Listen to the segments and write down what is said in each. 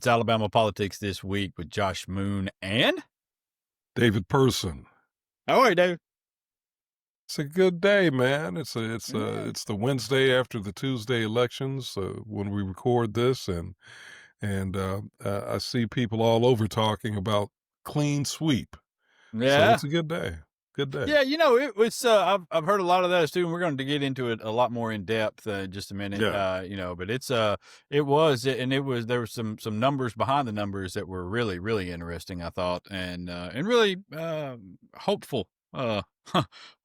It's Alabama Politics This Week with Josh Moon and David Person. how are you, David? It's a good day, man. Yeah. It's the Wednesday after the Tuesday elections when we record this, and I see people all over talking about clean sweep. So Yeah. it's a good day. Good day. Yeah, it was I've heard a lot of that too, and we're going to get into it a lot more in depth in just a minute. Yeah. But it was there were some numbers behind the numbers that were really really interesting, I thought, and really hopeful.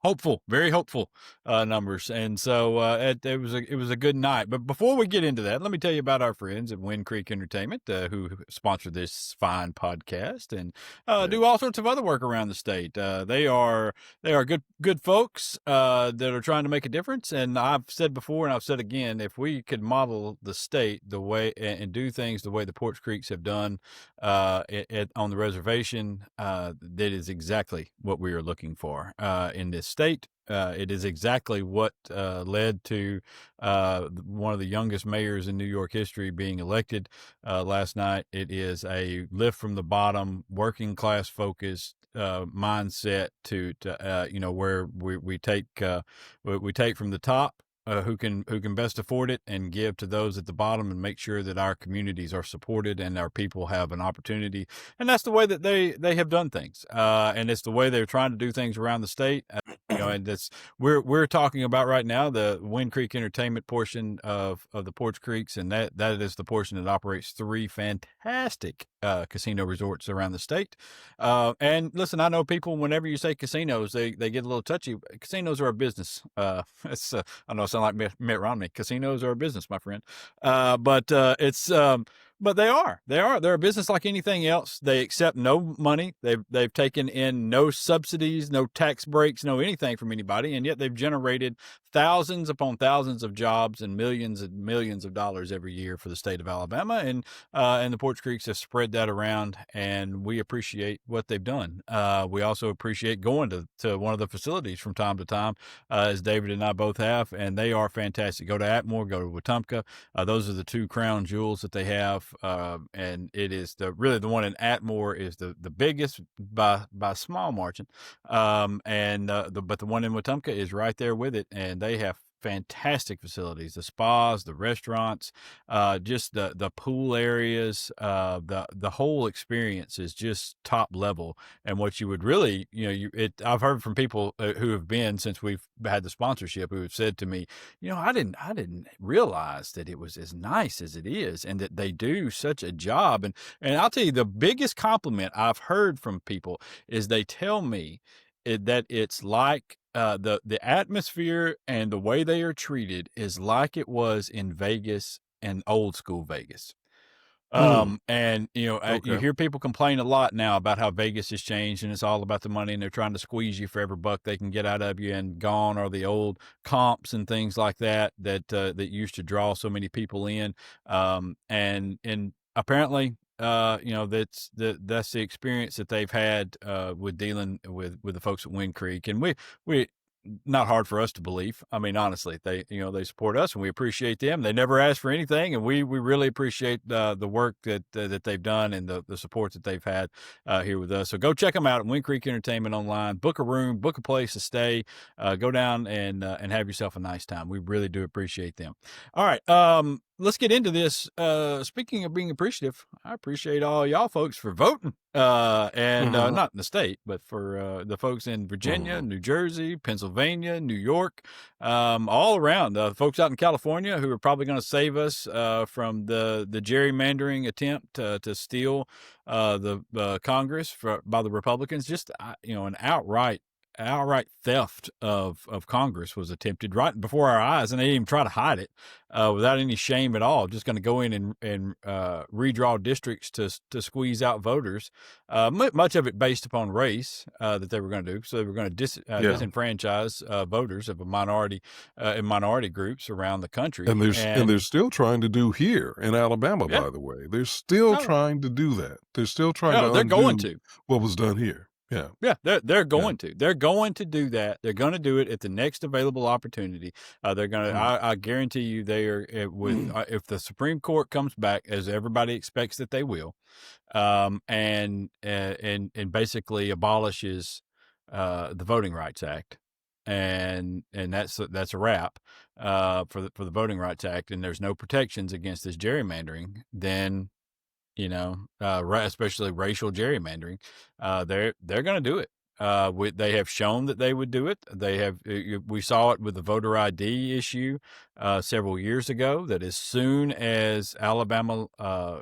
Hopeful, very hopeful numbers, and so it was a good night. But before we get into that, let me tell you about our friends at Wind Creek Entertainment, who sponsor this fine podcast and Yeah. do all sorts of other work around the state. They are good folks that are trying to make a difference. And I've said before, and I've said again, if we could model the state the way and do things the way the Porch Creeks have done on the reservation, that is exactly what we are looking for in this state. It is exactly what led to one of the youngest mayors in New York history being elected last night. It is a lift from the bottom, working class focused mindset to where we take from the top. Who can best afford it and give to those at the bottom and make sure that our communities are supported and our people have an opportunity, and that's the way that they have done things, and it's the way they're trying to do things around the state. And that's we're talking about right now the Wind Creek Entertainment portion of the Porch Creeks, and that is the portion that operates three fantastic casino resorts around the state. And listen, I know people, whenever you say casinos, they get a little touchy. Casinos are a business. I know I sound like Mitt Romney. Casinos are a business, my friend. But they're a business like anything else. They accept no money. They've taken in no subsidies, no tax breaks, no anything from anybody, and yet they've generated thousands upon thousands of jobs and millions of dollars every year for the state of Alabama. And the Porch Creeks have spread that around, and we appreciate what they've done. We also appreciate going to one of the facilities from time to time, as David and I both have, and they are fantastic. Go to Atmore, go to Wetumpka. Those are the two crown jewels that they have, and it is the one in Atmore is the biggest by a small margin, but the one in Wetumpka is right there with it, and they have fantastic facilities, the spas, the restaurants, just the pool areas, the whole experience is just top level. And what you would really, I've heard from people who have been since we've had the sponsorship, who have said to me, I didn't realize that it was as nice as it is, and that they do such a job. And I'll tell you, the biggest compliment I've heard from people is they tell me that it's like the atmosphere and the way they are treated is like it was in Vegas and old school Vegas. Mm, And you okay. hear people complain a lot now about how Vegas has changed and it's all about the money, and they're trying to squeeze you for every buck they can get out of you, and gone are the old comps and things like that used to draw so many people in. And apparently, that's the experience that they've had with dealing with the folks at Wind Creek, and we not hard for us to believe. I mean, honestly, they support us, and we appreciate them. They never ask for anything, and we really appreciate the work that they've done, and the support that they've had here with us. So go check them out at Wind Creek Entertainment online. Book a room, book a place to stay. Go down and have yourself a nice time. We really do appreciate them. All right. Let's get into this. Speaking of being appreciative, I appreciate all y'all folks for voting. Hmm. Not in the state, but for the folks in Virginia, Hmm. New Jersey, Pennsylvania, New York, all around. Folks out in California who are probably going to save us from the gerrymandering attempt to steal the Congress by the Republicans. Just an outright theft of Congress was attempted right before our eyes, and they didn't even try to hide it without any shame at all. Just going to go in and redraw districts to squeeze out voters. Much of it based upon race that they were going to do. So they were going to Yeah. disenfranchise voters of a minority in minority groups around the country. And they're And still trying to do here in Alabama, yeah, by the way. They're still no, trying to do that. They're still trying no, to they're going undo to. what was done here. Yeah. Yeah, they're Yeah. going to. They're going to do that. They're going to do it at the next available opportunity. They're going to. Mm. I guarantee you, they are with if the Supreme Court comes back, as everybody expects that they will, and basically abolishes the Voting Rights Act, and that's a wrap for the Voting Rights Act, and there's no protections against this gerrymandering. Then especially racial gerrymandering, they're going to do it. They have shown that they would do it. They have. We saw it with the voter ID issue several years ago. That as soon as Alabama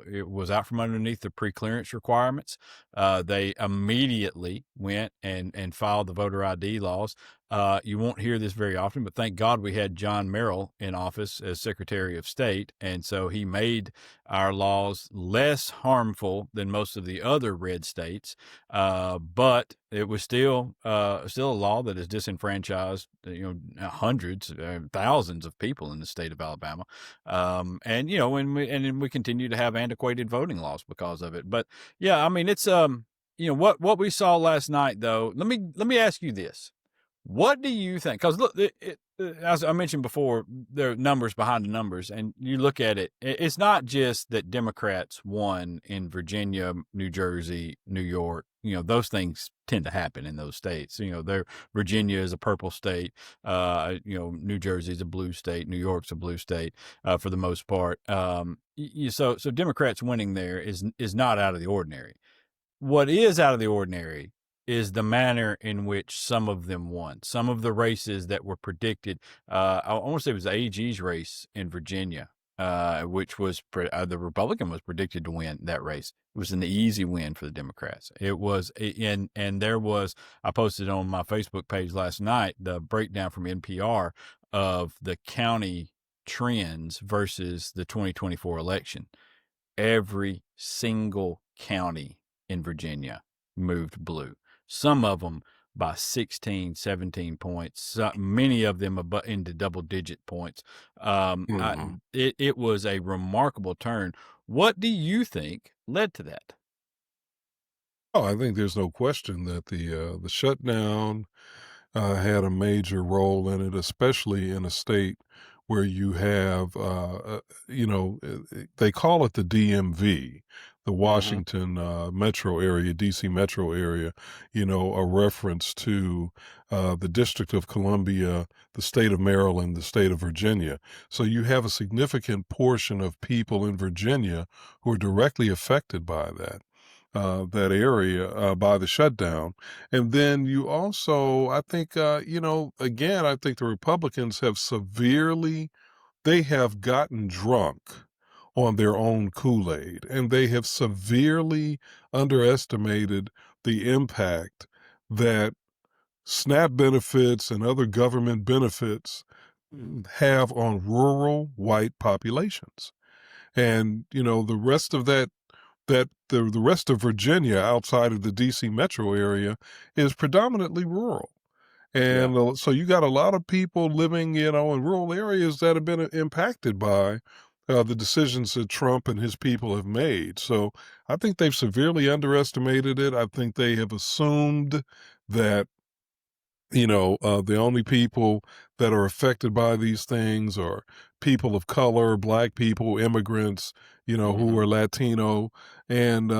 it was out from underneath the pre-clearance requirements, they immediately went and filed the voter ID laws. You won't hear this very often, but thank God we had John Merrill in office as Secretary of State, and so he made our laws less harmful than most of the other red states, but it was still a law that has disenfranchised hundreds, thousands of people in the state of Alabama, and we continue to have antiquated voting laws because of it. But yeah, I mean it's what we saw last night though. Let me ask you this: what do you think? Because look, as I mentioned before, there are numbers behind the numbers, and you look at it. It's not just that Democrats won in Virginia, New Jersey, New York. Those things tend to happen in those states. Virginia is a purple state. New Jersey is a blue state. New York's a blue state for the most part. So Democrats winning there is not out of the ordinary. What is out of the ordinary is the manner in which some of them won. Some of the races that were predicted, I want to say it was the AG's race in Virginia, which was the Republican was predicted to win that race. It was an easy win for the Democrats. It was, and there was, I posted on my Facebook page last night, the breakdown from NPR of the county trends versus the 2024 election. Every single county in Virginia moved blue. Some of them by 16, 17 points. Many of them into double digit points. Mhm. It was a remarkable turn. What do you think led to that? Oh, I think there's no question that the shutdown had a major role in it, especially in a state where you have, they call it the DMV, the Mm-hmm. Washington metro area, DC metro area, a reference to the District of Columbia, the state of Maryland, the state of Virginia. So you have a significant portion of people in Virginia who are directly affected by that area by the shutdown. And then you also, I think, again, I think the Republicans they have gotten drunk on their own Kool-Aid, and they have severely underestimated the impact that SNAP benefits and other government benefits have on rural white populations. And, the rest of the rest of Virginia outside of the DC metro area is predominantly rural. Yeah. And so you got a lot of people living, in rural areas that have been impacted by the decisions that Trump and his people have made. So I think they've severely underestimated it. I think they have assumed that the only people that are affected by these things are people of color, black people, immigrants, who Mm-hmm. are Latino, and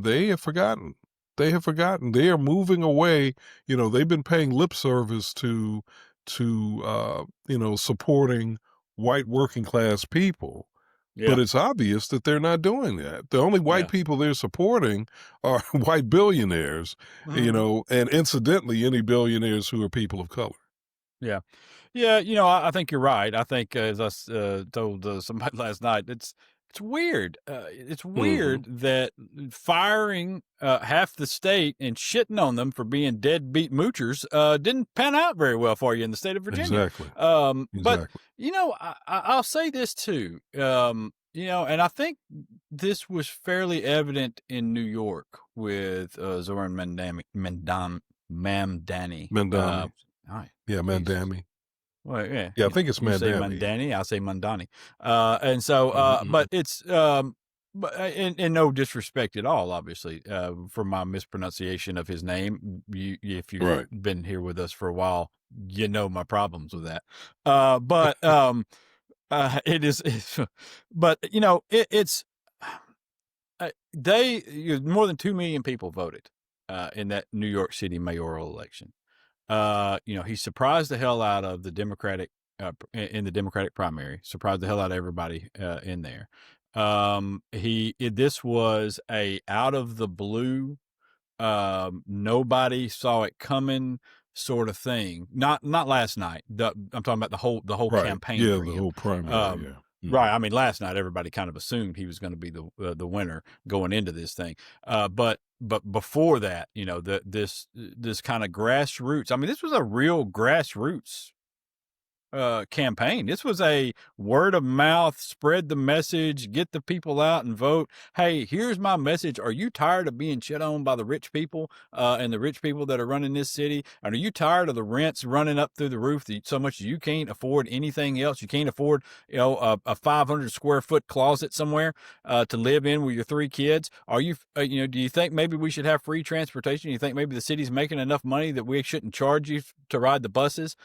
they have forgotten. They have forgotten. They are moving away. They've been paying lip service to supporting white working class people. Yeah. But it's obvious that they're not doing that. The only white Yeah. people they're supporting are white billionaires, Mm-hmm. and incidentally, any billionaires who are people of color. Yeah. Yeah, I think you're right. I think, as I told somebody last night, it's weird. It's Mhm. weird that firing half the state and shitting on them for being deadbeat moochers didn't pan out very well for you in the state of Virginia. Exactly. But Exactly. I'll say this too. And I think this was fairly evident in New York with Zoran Mamdani. Mandami. Oh, Yeah, Jesus. Mandami. Well, yeah, Yeah, I think it's you say Mandami. Mandani, I say Mandani. And so, Mhm, but mhm. it's, but and no disrespect at all, obviously, for my mispronunciation of his name. If you've Right. been here with us for a while, you know my problems with that. But it is, but it's more than 2 million people voted in that New York City mayoral election. He surprised the hell out of the Democratic in the Democratic primary, surprised the hell out of everybody in there. This was a out of the blue, nobody saw it coming sort of thing. Not last night. I'm talking about the whole Right. campaign Yeah, for the him. whole primary, yeah. Right. Mhm. I mean, last night everybody kind of assumed he was going to be the winner going into this thing. But before that, this kind of grassroots. I mean, this was a real grassroots campaign. This was a word of mouth, spread the message, get the people out and vote. Hey, here's my message. Are you tired of being shit on by the rich people and the rich people that are running this city? And are you tired of the rents running up through the roof so much you can't afford anything else? You can't afford, a 500 square foot closet somewhere to live in with your 3 kids. Are you, do you think maybe we should have free transportation? You think maybe the city's making enough money that we shouldn't charge you to ride the buses?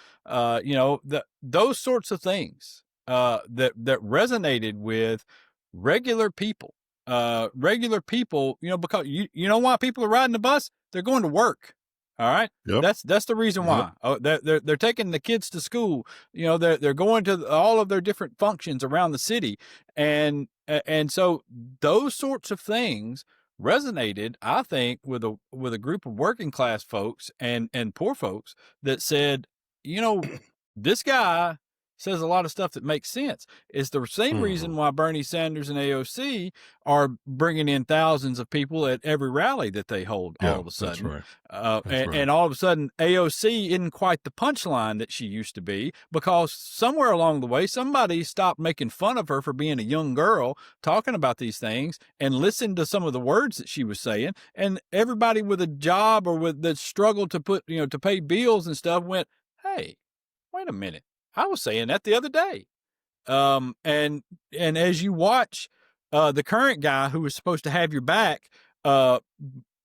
Those sorts of things that resonated with regular people. Regular people, because you know why people are riding the bus? They're going to work. All right. Yep. That's the reason Yep. why. Oh, they're taking the kids to school. They're going to all of their different functions around the city, and so those sorts of things resonated, I think, with a group of working class folks and poor folks that said, you know, this guy says a lot of stuff that makes sense. It's the same Mhm. reason why Bernie Sanders and AOC are bringing in thousands of people at every rally that they hold all Yeah, of a that's sudden. right. Uh, That's and, right. and all of a sudden, AOC isn't quite the punchline that she used to be because somewhere along the way, somebody stopped making fun of her for being a young girl talking about these things and listened to some of the words that she was saying. And everybody with a job or with that struggled to to pay bills and stuff went, hey, wait a minute. I was saying that the other day. And as you watch the current guy who was supposed to have your back uh,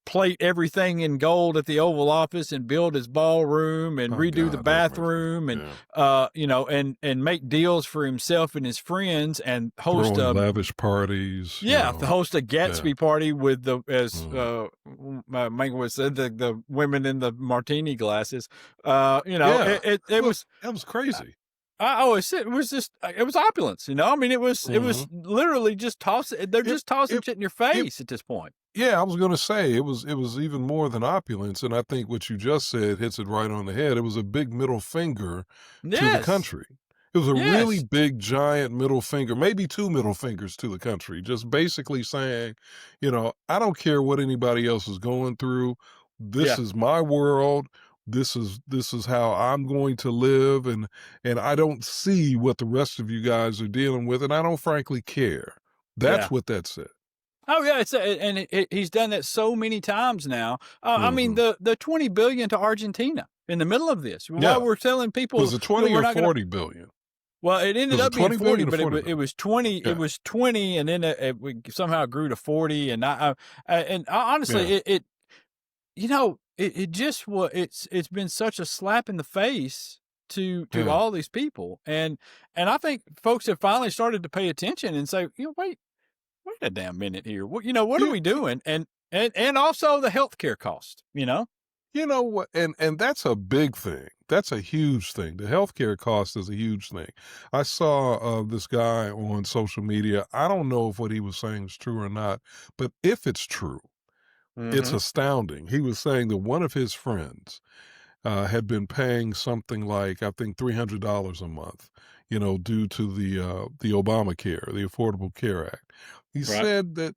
plate everything in gold at the Oval Office and build his ballroom and Oh, redo the God have mercy. bathroom and Yeah. and make deals for himself and his friends and host Throwing a lavish parties, yeah, the host a Yeah. Gatsby party with the as Mhm. Mankiewicz said the women in the martini glasses. Yeah. It Well, was that was crazy. I always said it was just it was opulence, I mean, it was Mhm. literally just tossing. They're It just tossing it shit in your it face at this point. Yeah, I was gonna say it was even more than opulence, and I think what you just said hits it right on the head. It was a big middle finger to the Yes, country. It was a really yes, big, giant middle finger, maybe 2 middle fingers to the country, just basically saying, "I don't care what anybody else is going through. This yeah, is my world. This is how I'm going to live, and I don't see what the rest of you guys are dealing with, and I don't frankly care." That's yeah. what that said. Oh yeah, he's done that so many times now. I mean, Mhm. the 20 billion to Argentina in the middle of this, while Yeah. we're telling Was people, it 20 we're or not going to. 40,000,000,000? Well, it ended Was it up being 40, 20,000,000,000 or but it 40,000,000,000? was 20. It Yeah, was 20, and then we somehow grew to 40. Honestly, yeah, it just was. It's been such a slap in the face to yeah, all these people, and I think folks have finally started to pay attention and say, wait a damn minute here. What are You we you doing? And also the healthcare cost. you know what, and that's a big thing. That's a huge thing. The healthcare cost is a huge thing. I saw, this guy on social media. I don't know if what he was saying is true or not, but if it's true, it's Mm-hmm. astounding. He was saying that one of his friends had been paying something like I think $300 a month, due to the Obamacare, the Affordable Care Act. He Right. said that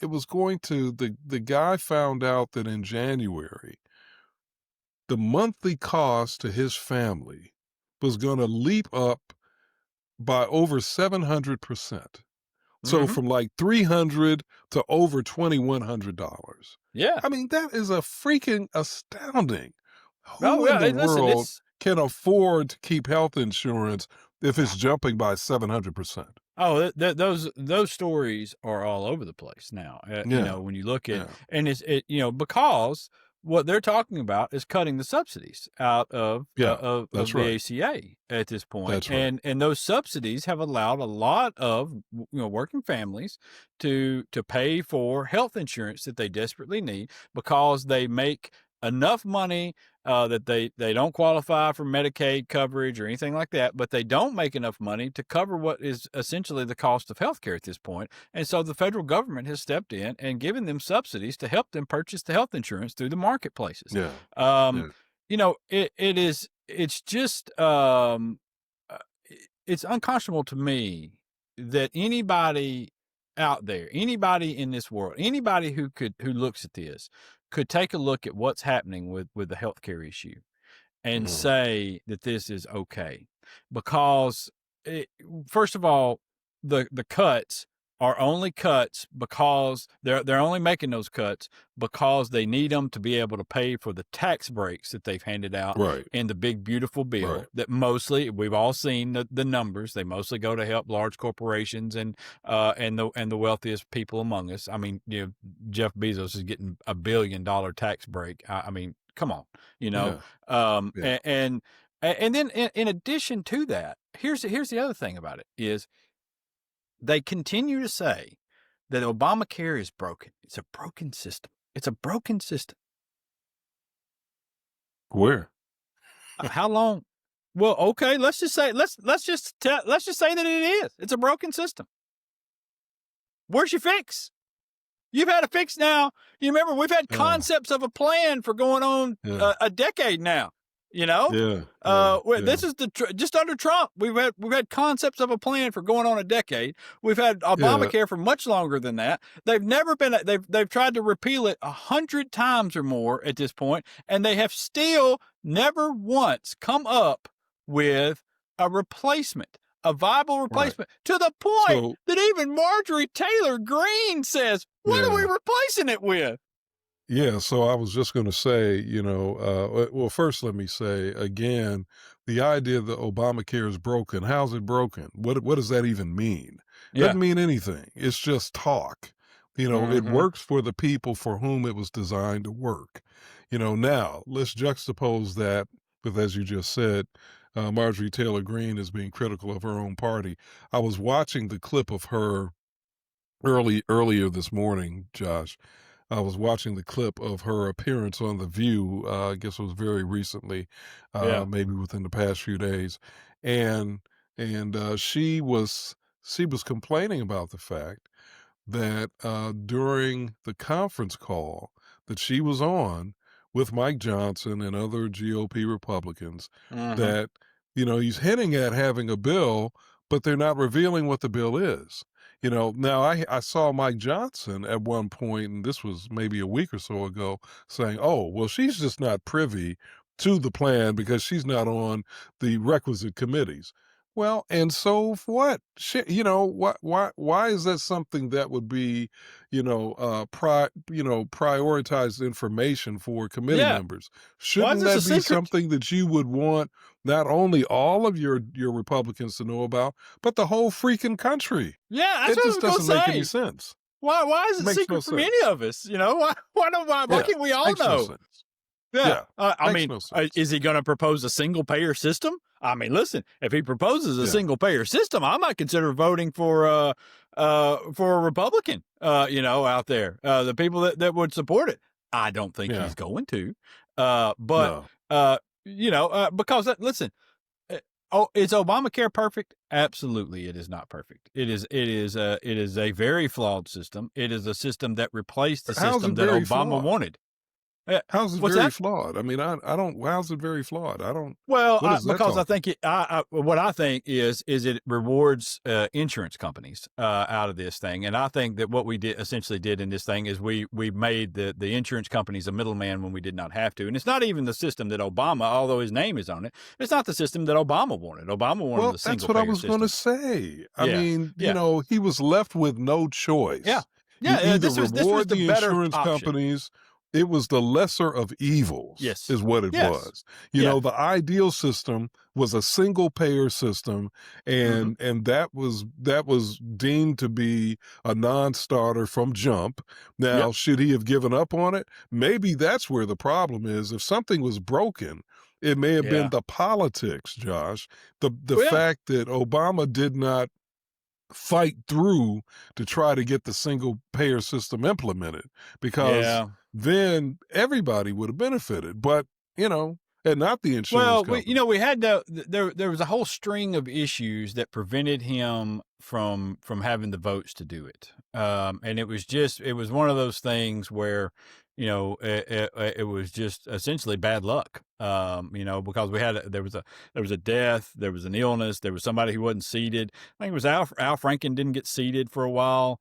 it was going to the guy found out that in January the monthly cost to his family was going to leap up by over 700%. So Mm-hmm. from like 300 to over $2,100. Yeah. I mean, that is a freaking astounding. Oh Who in yeah. the Hey, listen, world can afford to keep health insurance if it's jumping by 700%? Oh, those stories are all over the place now. Yeah, When you look at, yeah, and because what they're talking about is cutting the subsidies out yeah. That's of the right. ACA at this point, That's right. and those subsidies have allowed a lot of working families to pay for health insurance that they desperately need because they make enough money that they don't qualify for Medicaid coverage or anything like that, but they don't make enough money to cover what is essentially the cost of healthcare at this point. And so the federal government has stepped in and given them subsidies to help them purchase the health insurance through the marketplaces. Yeah, Um, yeah. it's just uh, it's unconscionable to me that anybody out there, anybody in this world, anybody who looks at this could take a look at what's happening with the healthcare issue and Mhm. say that this is okay because it, first of all, the cuts are only cuts because they're only making those cuts because they need them to be able to pay for the tax breaks that they've handed out Right, in the big beautiful bill right. that mostly we've all seen the numbers. They mostly go to help large corporations and the wealthiest people among us. I mean, Jeff Bezos is getting $1 billion tax break. I mean, come on, you know. Yeah, um, yeah. a- and and then in addition to that, here's the other thing about it is they continue to say that Obamacare is broken. It's a broken system. It's a broken system. Where? How long? Well, okay, let's just say that it is. It's a broken system. Where's your fix? You've had a fix now. You remember we've had Yeah, concepts of a plan for going on yeah, a decade now. You know, yeah, yeah, yeah, this is just under Trump. We've had concepts of a plan for going on a decade. We've had yeah. Obamacare for much longer than that. They've never been. They've tried to repeal it 100 times or more at this point, and they have still never once come up with a replacement, a viable Right. replacement, to the point So, that even Marjorie Taylor Greene says, "What are we yeah. replacing it with?" Yeah, so I was just going to say, well, first let me say again, the idea that Obamacare is broken. How's it broken? What does that even mean? Yeah. Doesn't mean anything. It's just talk. It Mm-hmm. works for the people for whom it was designed to work. Now let's juxtapose that with, as you just said, Marjorie Taylor Greene is being critical of her own party. I was watching the clip of her earlier this morning, Josh. I was watching the clip of her appearance on The View. I guess it was very recently, Yeah. maybe within the past few days, and she was complaining about the fact that during the conference call that she was on with Mike Johnson and other GOP Republicans, Mm-hmm. that he's hinting at having a bill, but they're not revealing what the bill is. Now I saw Mike Johnson at one point, and this was maybe a week or so ago, saying, "Oh, well, she's just not privy to the plan because she's not on the requisite committees." Well, and so what? Shit, why is that something that would be, prioritized information for committee Yeah. members? Why is Shouldn't this a that be secret? something that you would want not only all of your Republicans to know about, but the whole freaking country? Yeah, that's It what I just was gonna doesn't make any say. sense. Why is It it makes no secret from any sense. of us? Why Yeah, can't we all makes no know? sense. Yeah. Yeah, I makes mean, no sense. is he going to propose a single payer system? I mean, listen, if he proposes a Yeah, single payer system, I might consider voting for a Republican, out there, the people that would support it. I don't think yeah, he's going to. But, no, because listen, uh, oh, is Obamacare perfect? Absolutely, it is not perfect. It is a very flawed system. It is a system that replaced the how's system it that very Obama flawed? wanted. Uh, How's it what's very that? flawed? I mean, I don't. How's it very flawed? I don't. Well, What is that because I talking? think what I think is it rewards insurance companies out of this thing, and I think that what we essentially did in this thing is we made the insurance companies a middleman when we did not have to, and it's not even the system that Obama, although his name is on it, it's not the system that Obama wanted. Obama wanted Well, the that's single what I payer was going to system. say. I Yeah, mean, yeah, he was left with no yeah, choice. You yeah. either This was reward the the better insurance option. companies It was the lesser of evils Yes. is what it Yes. was. Yeah. The ideal system was a single payer system, Mhm. and that was deemed to be a non-starter from jump. Yep. Now, should he have given up on it? Maybe that's where the problem is. If something was broken, it may have been Yeah. the politics, Josh. The Well, yeah. fact that Obama did not fight through to try to get the single payer system implemented, because Yeah. then everybody would have benefited, but and not the insurance Well, company. we had there was a whole string of issues that prevented him from having the votes to do it. And it was one of those things where, it was just essentially bad luck. Because there was a death, there was an illness, there was somebody who wasn't seated. I think it was Al Franken didn't get seated for a while.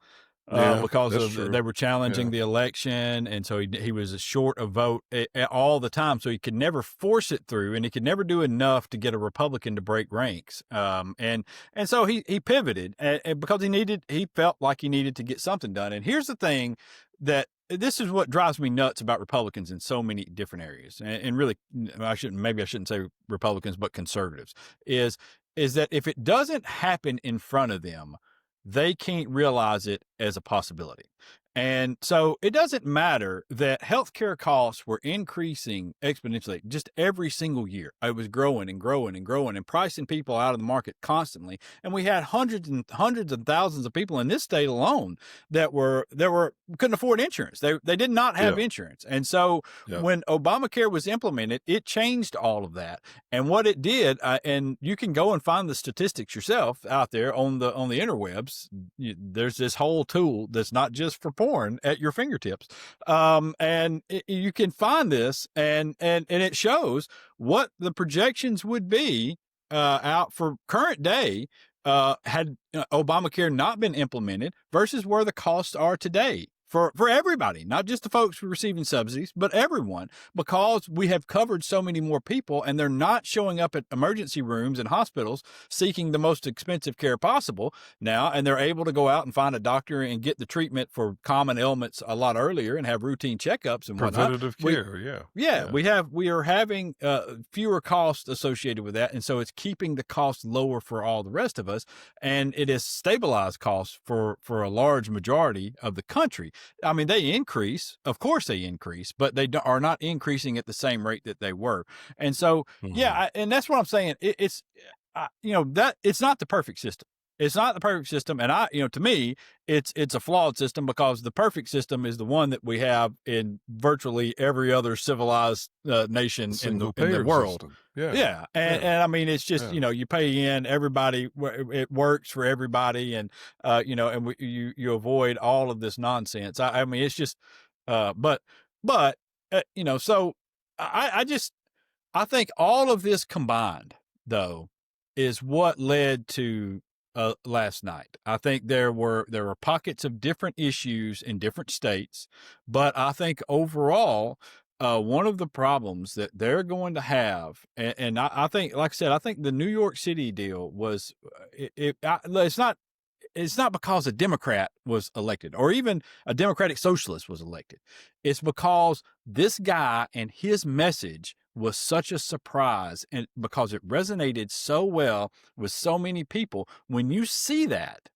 Yeah, Because that's of true. they were challenging Yeah. the election, and so he was short a vote all the time, so he could never force it through, and he could never do enough to get a Republican to break ranks. And so he pivoted because he felt like he needed to get something done. And here's the thing that this is what drives me nuts about Republicans in so many different areas, and really I shouldn't say Republicans, but conservatives is that if it doesn't happen in front of them, they can't realize it as a possibility. And so it doesn't matter that healthcare costs were increasing exponentially just every single year. It was growing and growing and growing and pricing people out of the market constantly. And we had hundreds and hundreds of thousands of people in this state alone that couldn't afford insurance. They did not have Yeah. insurance. And so Yeah. when Obamacare was implemented, it changed all of that. And what it did, and you can go and find the statistics yourself out there on the interwebs. There's this whole tool that's not just for porn at your fingertips, and you can find this, and it shows what the projections would be out for current day had Obamacare not been implemented versus where the costs are today for everybody, not just the folks receiving subsidies, but everyone, because we have covered so many more people and they're not showing up at emergency rooms and hospitals seeking the most expensive care possible now. And they're able to go out and find a doctor and get the treatment for common ailments a lot earlier and have routine checkups and whatnot. Preventative care. Yeah. Yeah, Yeah. we are having fewer costs associated with that, and so it's keeping the costs lower for all the rest of us, and it has stabilized costs for a large majority of the country. I mean, they increase, of course they increase, but are not increasing at the same rate that they were, and so yeah, Hmm. and that's what I'm saying. That it's not the perfect system. It's not the perfect system, and to me, it's a flawed system because the perfect system is the one that we have in virtually every other civilized The nation single in the payer world. system. Yeah. Yeah, Yeah. and I mean, it's just Yeah. you pay in everybody, it works for everybody, and and you avoid all of this nonsense. I mean, it's just, but so I just I think all of this combined, though, is what led to last night. I think there were pockets of different issues in different states, but I think overall, one of the problems that they're going to have, and I think, like I said, I think the New York City deal was it's not because a Democrat was elected or even a Democratic socialist was elected. It's because this guy and his message was such a surprise and because it resonated so well with so many people. When you see that,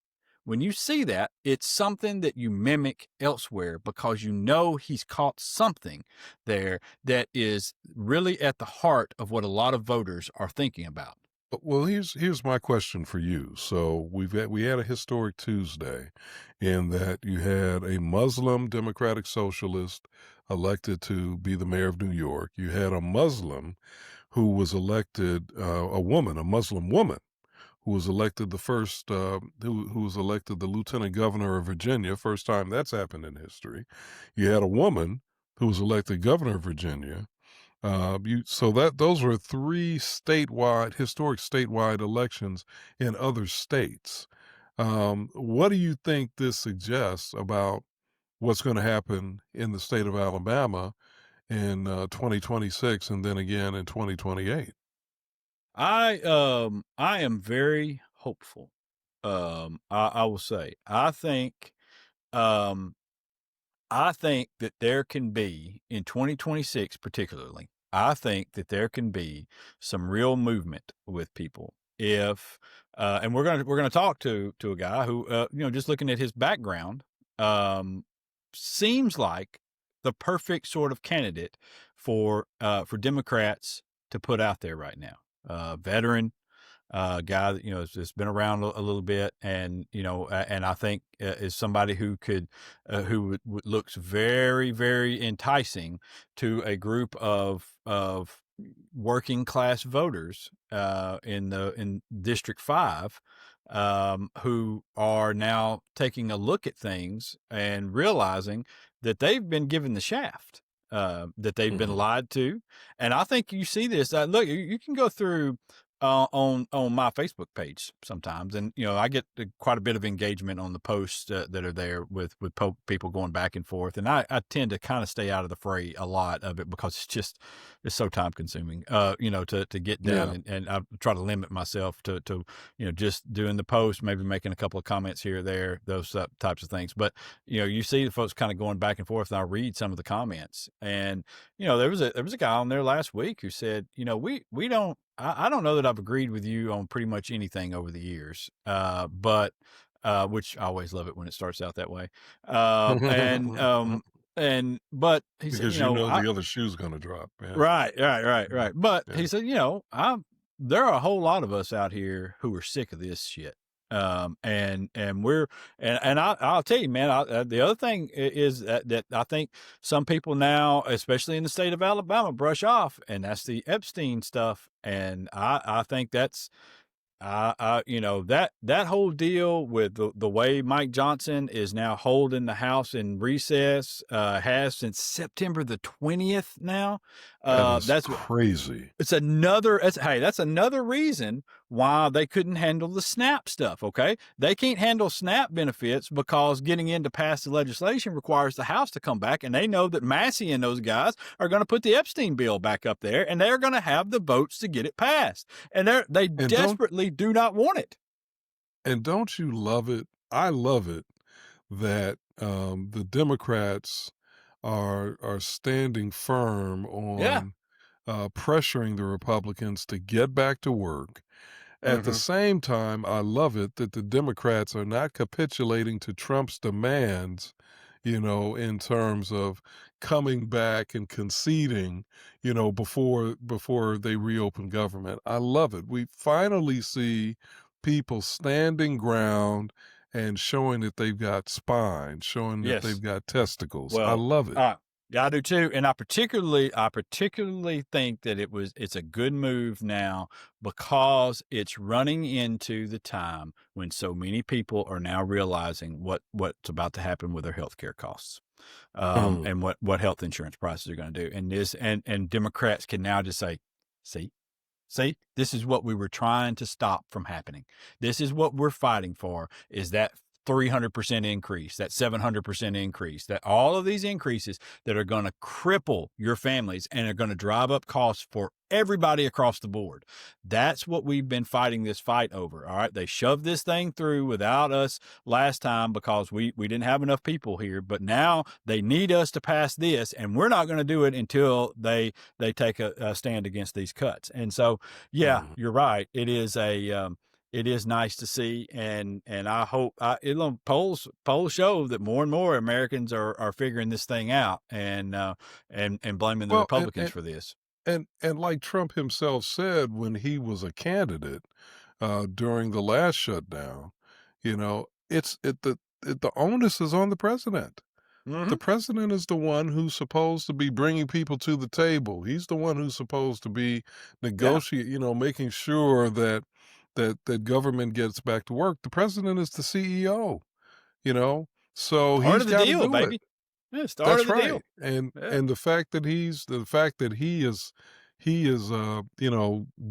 it's something that you mimic elsewhere because he's caught something there that is really at the heart of what a lot of voters are thinking about. Well, here's my question for you. So we had a historic Tuesday, in that you had a Muslim Democratic Socialist elected to be the mayor of New York. You had a Muslim who was elected, a Muslim woman who was elected the first, who was elected the lieutenant governor of Virginia. First time that's happened in history. You had a woman who was elected governor of Virginia. So that those were three historic statewide elections in other states. What do you think this suggests about what's going to happen in the state of Alabama in 2026 and then again in 2028? I am very hopeful. I will say I think um I think that there can be, in 2026 particularly, I think that there can be some real movement with people if, and we're gonna talk to a guy who, just looking at his background, um, seems like the perfect sort of candidate for Democrats to put out there right now. Veteran, guy that has been around a little bit, and and I think is somebody who could, looks very, very enticing to a group of working class voters in District 5, who are now taking a look at things and realizing that they've been given the shaft. That they've been Mhm. lied to, and I think you see this. Look, you can go through on my Facebook page sometimes, and I get quite a bit of engagement on the posts that are there with people going back and forth, and I tend to kind of stay out of the fray a lot of it because it's so time consuming, to get down, Yeah. and I try to limit myself to just doing the post, maybe making a couple of comments here or there, those types of things. But you see the folks kind of going back and forth, and I read some of the comments, and there was a guy on there last week who said, we don't. I don't know that I've agreed with you on pretty much anything over the years, but which I always love it when it starts out that way. But he said, Because you know the other shoe's gonna drop, yeah. right, right, right, Mhm. right. But he Yeah. said, there are a whole lot of us out here who are sick of this shit. And we're, and I'll tell you, man, the other thing is that I think some people now, especially in the state of Alabama, brush off, and that's the Epstein stuff. And I think that's, that whole deal with the way Mike Johnson is now holding the House in recess, has since September the 20th now. That is That's crazy. that's another reason why they couldn't handle the SNAP stuff. Okay. They can't handle SNAP benefits because getting in to pass the legislation requires the House to come back. And they know that Massey and those guys are going to put the Epstein bill back up there, and they're going to have the votes to get it passed. And they And don't desperately do not want it. and don't you love it? I love it that, the Democrats are standing firm Yeah. on, pressuring the Republicans to get back to work. At the Mm-hmm. same time, I love it that the Democrats are not capitulating to Trump's demands, in terms of coming back and conceding, before they reopen government. I love it. We finally see people standing ground and showing that they've got spine, showing that they've Yes. got testicles. I Well, love it. yeah, I do too, and I particularly think that it's a good move now because it's running into the time when so many people are now realizing what's about to happen with their healthcare costs, Mm. and what health insurance prices are going to do, and Democrats can now just say, see. See, this is what we were trying to stop from happening. This is what we're fighting for, is that 300% increase, that 700% increase, that all of these increases that are going to cripple your families and are going to drive up costs for everybody across the board. That's what we've been fighting this fight over. All right. They shoved this thing through without us last time because we didn't have enough people here, but now they need us to pass this, and we're not going to do it until they take a stand against these cuts. And so, yeah, Mm. you're right. It is nice to see, and I hope, polls show that more and more Americans are figuring this thing out, and blaming the Well, and Republicans and for this. and like Trump himself said when he was a candidate, during the last shutdown, the onus is on the president. Mm-hmm. The president is the one who's supposed to be bringing people to the table. He's the one who's supposed to be Yeah, making sure that government gets back to work. The president is the CEO, you know, so part he's of the got to deal, do it. baby. Yeah, start of That's the right, deal. and Yeah. and the fact that he is,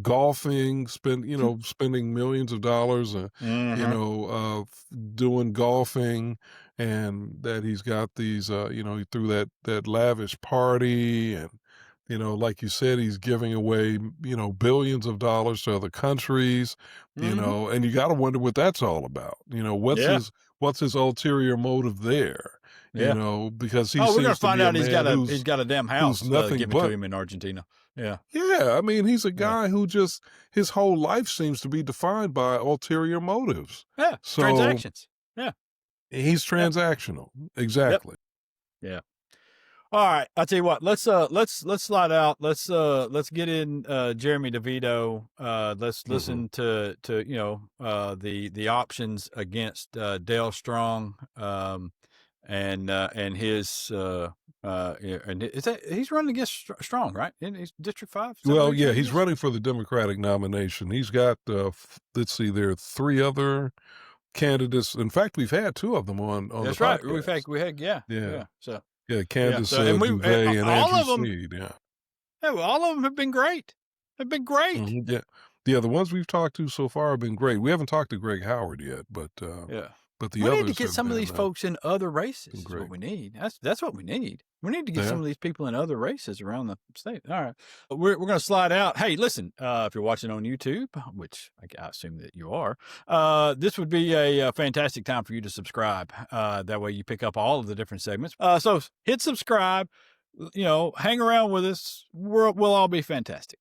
golfing, spending millions of dollars, Mm-hmm. doing golfing, and that he's got these, he threw that lavish party, and, like you said, he's giving away, billions of dollars to other countries, Mm-hmm. and you gotta wonder what that's all about. Yeah. What's his ulterior motive there? you Yeah. know, because he Oh, we're gonna seems to find be a out man he's got a damn who's house nothing given to but. him in Argentina. Yeah. Yeah, I mean, he's a Yeah. guy who just his whole life seems to be defined by ulterior motives. Yeah. So Transactions. Yeah. he's Yeah. transactional. Yep. Exactly. Yeah. All right. I'll tell you what. Let's slide out. Let's get in Jeremy DeVito. Let's Hmm. listen to the options against Dale Strong. And his yeah, and is that he's running against Strong, right? In he's District 5? Is that where Well, he's yeah, running he's against? running for the Democratic nomination. He's got, let's see, there are three other candidates. In fact, we've had two of them on the That's right. In podcast. fact, we had yeah, Yeah, yeah. So yeah, yeah. Candace So and Duvay and all Andrew of them, Sneed. Yeah. yeah, well, all of them have been great. Have been great. Yeah. Yeah, the ones we've talked to so far have been great. We haven't talked to Greg Howard yet, Yeah. but the We need to others get have some of these folks in other races been is what great. we need. That's what we need. We need to get some Yeah. of these people in other races around the state. All right. We're going to slide out. Hey, listen, if you're watching on YouTube, which I assume that you are, this would be a fantastic time for you to subscribe. That way you pick up all of the different segments. So hit subscribe, hang around with us. We'll all be fantastic.